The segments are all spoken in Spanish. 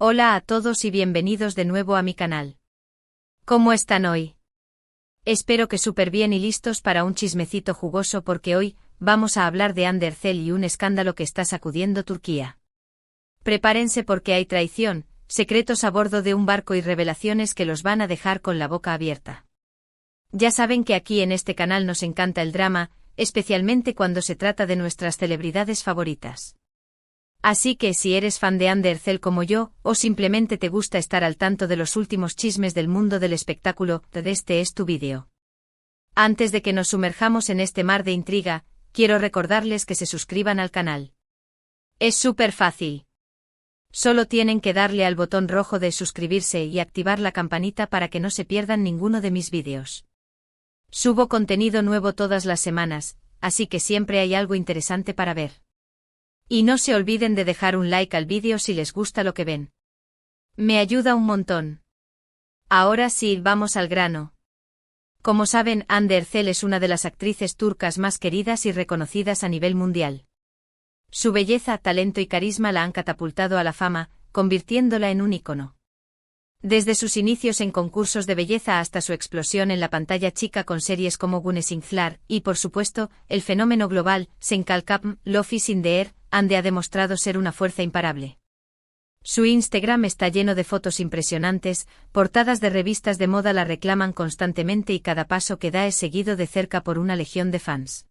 Hola a todos y bienvenidos de nuevo a mi canal. ¿Cómo están hoy? Espero que súper bien y listos para un chismecito jugoso porque hoy vamos a hablar de Hande Erçel y un escándalo que está sacudiendo Turquía. Prepárense porque hay traición, secretos a bordo de un barco y revelaciones que los van a dejar con la boca abierta. Ya saben que aquí en este canal nos encanta el drama, especialmente cuando se trata de nuestras celebridades favoritas. Así que si eres fan de Hande Erçel como yo, o simplemente te gusta estar al tanto de los últimos chismes del mundo del espectáculo, este es tu vídeo. Antes de que nos sumerjamos en este mar de intriga, quiero recordarles que se suscriban al canal. Es súper fácil. Solo tienen que darle al botón rojo de suscribirse y activar la campanita para que no se pierdan ninguno de mis vídeos. Subo contenido nuevo todas las semanas, así que siempre hay algo interesante para ver. Y no se olviden de dejar un like al vídeo si les gusta lo que ven. Me ayuda un montón. Ahora sí, vamos al grano. Como saben, Hande Erçel es una de las actrices turcas más queridas y reconocidas a nivel mundial. Su belleza, talento y carisma la han catapultado a la fama, convirtiéndola en un ícono. Desde sus inicios en concursos de belleza hasta su explosión en la pantalla chica con series como Güneşler y, por supuesto, el fenómeno global, Sen Kalkapm, Love is in the air, Hande ha demostrado ser una fuerza imparable. Su Instagram está lleno de fotos impresionantes, portadas de revistas de moda la reclaman constantemente y cada paso que da es seguido de cerca por una legión de fans.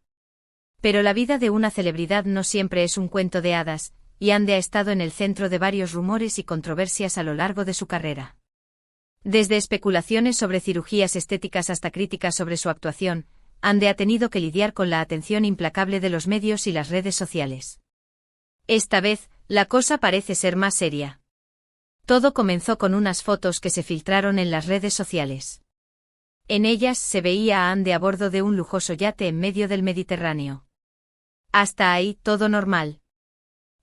Pero la vida de una celebridad no siempre es un cuento de hadas, y Hande ha estado en el centro de varios rumores y controversias a lo largo de su carrera. Desde especulaciones sobre cirugías estéticas hasta críticas sobre su actuación, Hande ha tenido que lidiar con la atención implacable de los medios y las redes sociales. Esta vez, la cosa parece ser más seria. Todo comenzó con unas fotos que se filtraron en las redes sociales. En ellas se veía a Hande a bordo de un lujoso yate en medio del Mediterráneo. Hasta ahí, todo normal.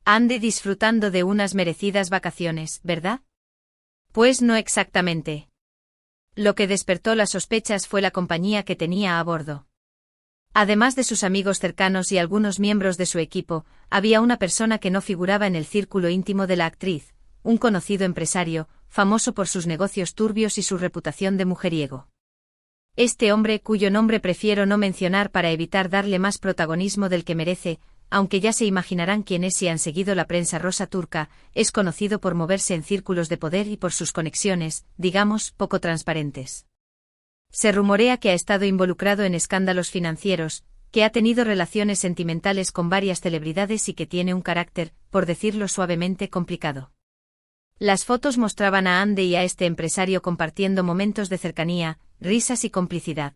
Hande disfrutando de unas merecidas vacaciones, ¿verdad? Pues no exactamente. Lo que despertó las sospechas fue la compañía que tenía a bordo. Además de sus amigos cercanos y algunos miembros de su equipo, había una persona que no figuraba en el círculo íntimo de la actriz, un conocido empresario, famoso por sus negocios turbios y su reputación de mujeriego. Este hombre, cuyo nombre prefiero no mencionar para evitar darle más protagonismo del que merece, aunque ya se imaginarán quién es si han seguido la prensa rosa turca, es conocido por moverse en círculos de poder y por sus conexiones, digamos, poco transparentes. Se rumorea que ha estado involucrado en escándalos financieros, que ha tenido relaciones sentimentales con varias celebridades y que tiene un carácter, por decirlo suavemente, complicado. Las fotos mostraban a Hande y a este empresario compartiendo momentos de cercanía, risas y complicidad.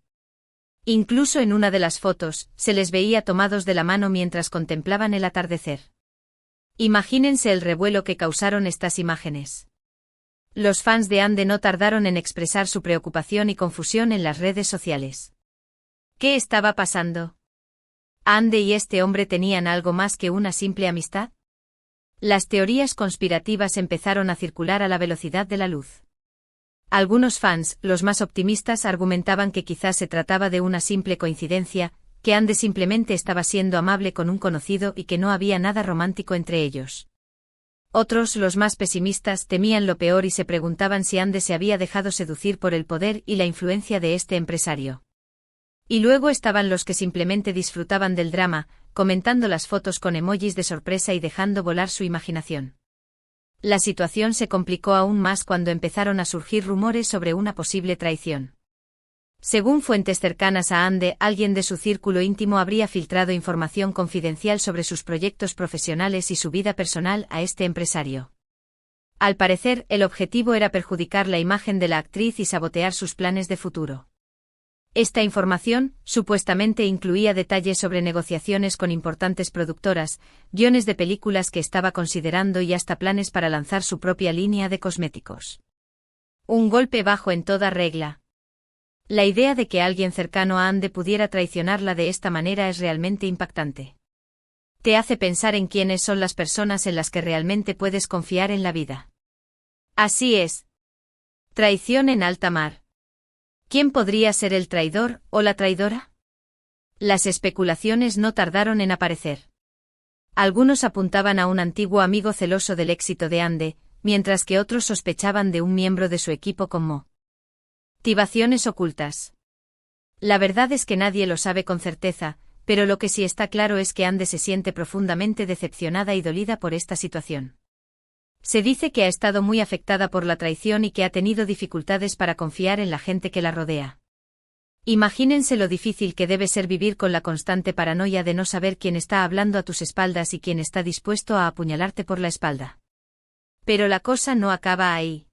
Incluso en una de las fotos, se les veía tomados de la mano mientras contemplaban el atardecer. Imagínense el revuelo que causaron estas imágenes. Los fans de Hande no tardaron en expresar su preocupación y confusión en las redes sociales. ¿Qué estaba pasando? ¿Hande y este hombre tenían algo más que una simple amistad? Las teorías conspirativas empezaron a circular a la velocidad de la luz. Algunos fans, los más optimistas, argumentaban que quizás se trataba de una simple coincidencia, que Hande simplemente estaba siendo amable con un conocido y que no había nada romántico entre ellos. Otros, los más pesimistas, temían lo peor y se preguntaban si Hande se había dejado seducir por el poder y la influencia de este empresario. Y luego estaban los que simplemente disfrutaban del drama, comentando las fotos con emojis de sorpresa y dejando volar su imaginación. La situación se complicó aún más cuando empezaron a surgir rumores sobre una posible traición. Según fuentes cercanas a Hande, alguien de su círculo íntimo habría filtrado información confidencial sobre sus proyectos profesionales y su vida personal a este empresario. Al parecer, el objetivo era perjudicar la imagen de la actriz y sabotear sus planes de futuro. Esta información, supuestamente incluía detalles sobre negociaciones con importantes productoras, guiones de películas que estaba considerando y hasta planes para lanzar su propia línea de cosméticos. Un golpe bajo en toda regla. La idea de que alguien cercano a Hande pudiera traicionarla de esta manera es realmente impactante. Te hace pensar en quiénes son las personas en las que realmente puedes confiar en la vida. Así es. Traición en alta mar. ¿Quién podría ser el traidor o la traidora? Las especulaciones no tardaron en aparecer. Algunos apuntaban a un antiguo amigo celoso del éxito de Hande, mientras que otros sospechaban de un miembro de su equipo con motivaciones ocultas. La verdad es que nadie lo sabe con certeza, pero lo que sí está claro es que Ande se siente profundamente decepcionada y dolida por esta situación. Se dice que ha estado muy afectada por la traición y que ha tenido dificultades para confiar en la gente que la rodea. Imagínense lo difícil que debe ser vivir con la constante paranoia de no saber quién está hablando a tus espaldas y quién está dispuesto a apuñalarte por la espalda. Pero la cosa no acaba ahí.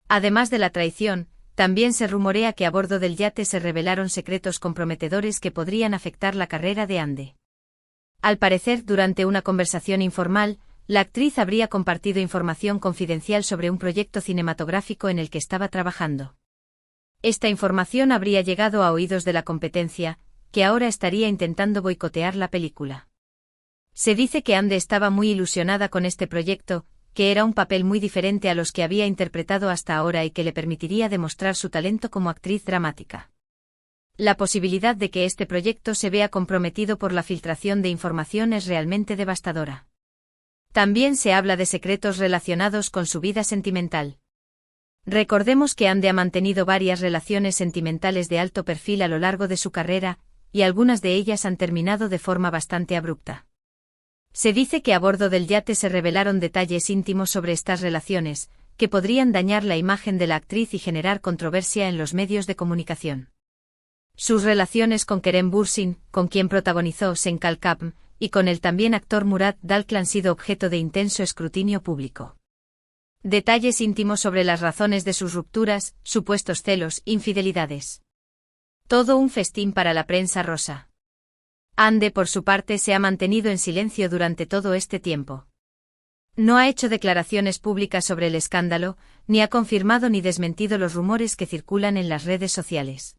Además de la traición, también se rumorea que a bordo del yate se revelaron secretos comprometedores que podrían afectar la carrera de Ande. Al parecer, durante una conversación informal, la actriz habría compartido información confidencial sobre un proyecto cinematográfico en el que estaba trabajando. Esta información habría llegado a oídos de la competencia, que ahora estaría intentando boicotear la película. Se dice que Ande estaba muy ilusionada con este proyecto, que era un papel muy diferente a los que había interpretado hasta ahora y que le permitiría demostrar su talento como actriz dramática. La posibilidad de que este proyecto se vea comprometido por la filtración de información es realmente devastadora. También se habla de secretos relacionados con su vida sentimental. Recordemos que Ande ha mantenido varias relaciones sentimentales de alto perfil a lo largo de su carrera, y algunas de ellas han terminado de forma bastante abrupta. Se dice que a bordo del yate se revelaron detalles íntimos sobre estas relaciones, que podrían dañar la imagen de la actriz y generar controversia en los medios de comunicación. Sus relaciones con Kerem Bürsin, con quien protagonizó Sen Kalkapm, y con el también actor Murat Dalkl han sido objeto de intenso escrutinio público. Detalles íntimos sobre las razones de sus rupturas, supuestos celos, infidelidades. Todo un festín para la prensa rosa. Ande, por su parte, se ha mantenido en silencio durante todo este tiempo. No ha hecho declaraciones públicas sobre el escándalo, ni ha confirmado ni desmentido los rumores que circulan en las redes sociales.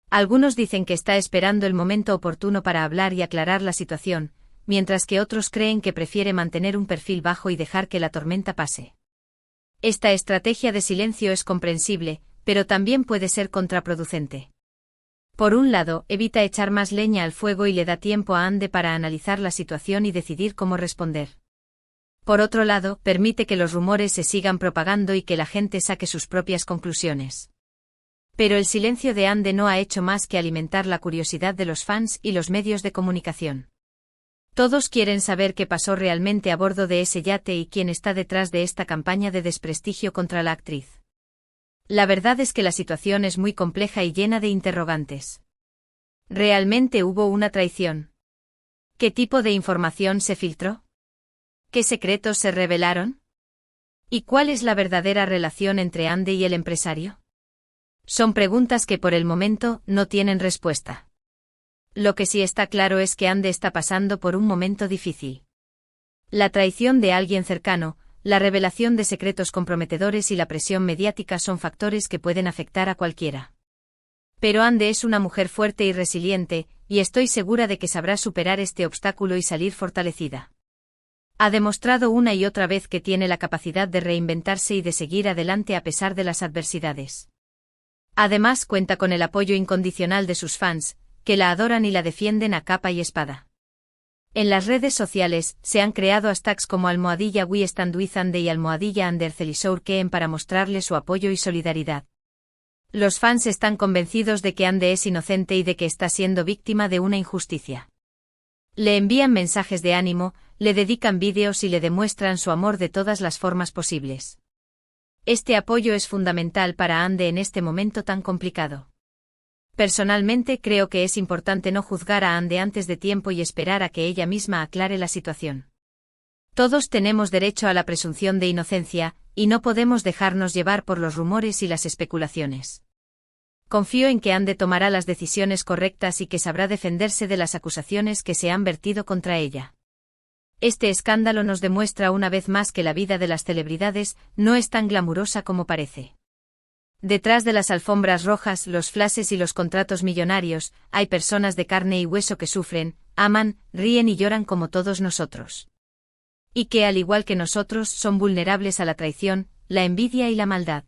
Algunos dicen que está esperando el momento oportuno para hablar y aclarar la situación, mientras que otros creen que prefiere mantener un perfil bajo y dejar que la tormenta pase. Esta estrategia de silencio es comprensible, pero también puede ser contraproducente. Por un lado, evita echar más leña al fuego y le da tiempo a Ande para analizar la situación y decidir cómo responder. Por otro lado, permite que los rumores se sigan propagando y que la gente saque sus propias conclusiones. Pero el silencio de Ande no ha hecho más que alimentar la curiosidad de los fans y los medios de comunicación. Todos quieren saber qué pasó realmente a bordo de ese yate y quién está detrás de esta campaña de desprestigio contra la actriz. La verdad es que la situación es muy compleja y llena de interrogantes. ¿Realmente hubo una traición? ¿Qué tipo de información se filtró? ¿Qué secretos se revelaron? ¿Y cuál es la verdadera relación entre Ande y el empresario? Son preguntas que por el momento no tienen respuesta. Lo que sí está claro es que Ande está pasando por un momento difícil. La traición de alguien cercano, la revelación de secretos comprometedores y la presión mediática son factores que pueden afectar a cualquiera. Pero Ande es una mujer fuerte y resiliente, y estoy segura de que sabrá superar este obstáculo y salir fortalecida. Ha demostrado una y otra vez que tiene la capacidad de reinventarse y de seguir adelante a pesar de las adversidades. Además, cuenta con el apoyo incondicional de sus fans, que la adoran y la defienden a capa y espada. En las redes sociales, se han creado hashtags como #We Stand With Ande y #AnderCelisourKeen para mostrarle su apoyo y solidaridad. Los fans están convencidos de que Ande es inocente y de que está siendo víctima de una injusticia. Le envían mensajes de ánimo, le dedican vídeos y le demuestran su amor de todas las formas posibles. Este apoyo es fundamental para Ande en este momento tan complicado. Personalmente creo que es importante no juzgar a Ande antes de tiempo y esperar a que ella misma aclare la situación. Todos tenemos derecho a la presunción de inocencia, y no podemos dejarnos llevar por los rumores y las especulaciones. Confío en que Ande tomará las decisiones correctas y que sabrá defenderse de las acusaciones que se han vertido contra ella. Este escándalo nos demuestra una vez más que la vida de las celebridades no es tan glamurosa como parece. Detrás de las alfombras rojas, los flashes y los contratos millonarios, hay personas de carne y hueso que sufren, aman, ríen y lloran como todos nosotros. Y que, al igual que nosotros, son vulnerables a la traición, la envidia y la maldad.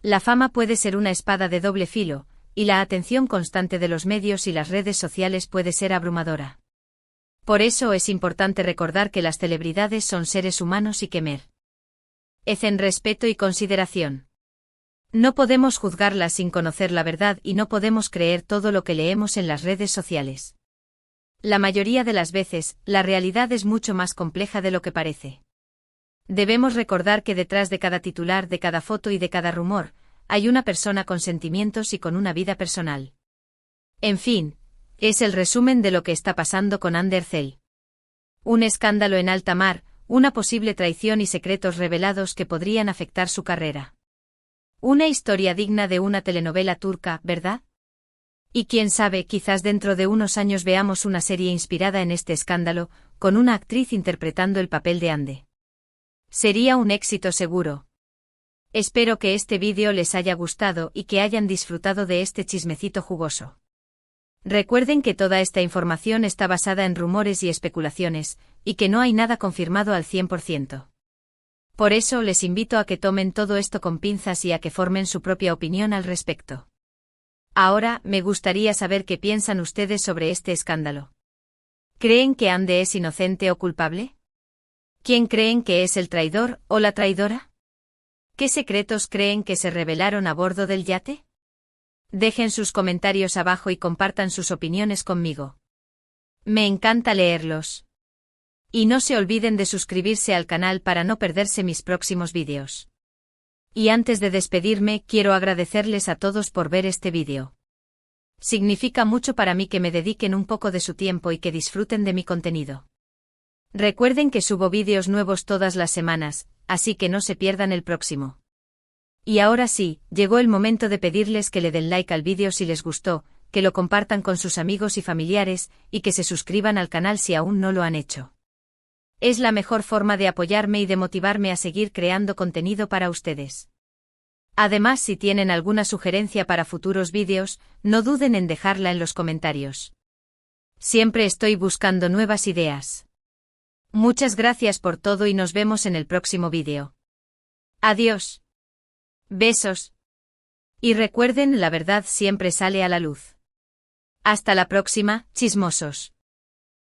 La fama puede ser una espada de doble filo, y la atención constante de los medios y las redes sociales puede ser abrumadora. Por eso es importante recordar que las celebridades son seres humanos y que En respeto y consideración. No podemos juzgarla sin conocer la verdad y no podemos creer todo lo que leemos en las redes sociales. La mayoría de las veces, la realidad es mucho más compleja de lo que parece. Debemos recordar que detrás de cada titular, de cada foto y de cada rumor, hay una persona con sentimientos y con una vida personal. En fin, es el resumen de lo que está pasando con Ander Zell. Un escándalo en alta mar, una posible traición y secretos revelados que podrían afectar su carrera. Una historia digna de una telenovela turca, ¿verdad? Y quién sabe, quizás dentro de unos años veamos una serie inspirada en este escándalo, con una actriz interpretando el papel de Ande. Sería un éxito seguro. Espero que este vídeo les haya gustado y que hayan disfrutado de este chismecito jugoso. Recuerden que toda esta información está basada en rumores y especulaciones, y que no hay nada confirmado al 100%. Por eso les invito a que tomen todo esto con pinzas y a que formen su propia opinión al respecto. Ahora, me gustaría saber qué piensan ustedes sobre este escándalo. ¿Creen que Ande es inocente o culpable? ¿Quién creen que es el traidor o la traidora? ¿Qué secretos creen que se revelaron a bordo del yate? Dejen sus comentarios abajo y compartan sus opiniones conmigo. Me encanta leerlos. Y no se olviden de suscribirse al canal para no perderse mis próximos vídeos. Y antes de despedirme, quiero agradecerles a todos por ver este vídeo. Significa mucho para mí que me dediquen un poco de su tiempo y que disfruten de mi contenido. Recuerden que subo vídeos nuevos todas las semanas, así que no se pierdan el próximo. Y ahora sí, llegó el momento de pedirles que le den like al vídeo si les gustó, que lo compartan con sus amigos y familiares, y que se suscriban al canal si aún no lo han hecho. Es la mejor forma de apoyarme y de motivarme a seguir creando contenido para ustedes. Además, si tienen alguna sugerencia para futuros vídeos, no duden en dejarla en los comentarios. Siempre estoy buscando nuevas ideas. Muchas gracias por todo y nos vemos en el próximo vídeo. Adiós. Besos. Y recuerden, la verdad siempre sale a la luz. Hasta la próxima, chismosos.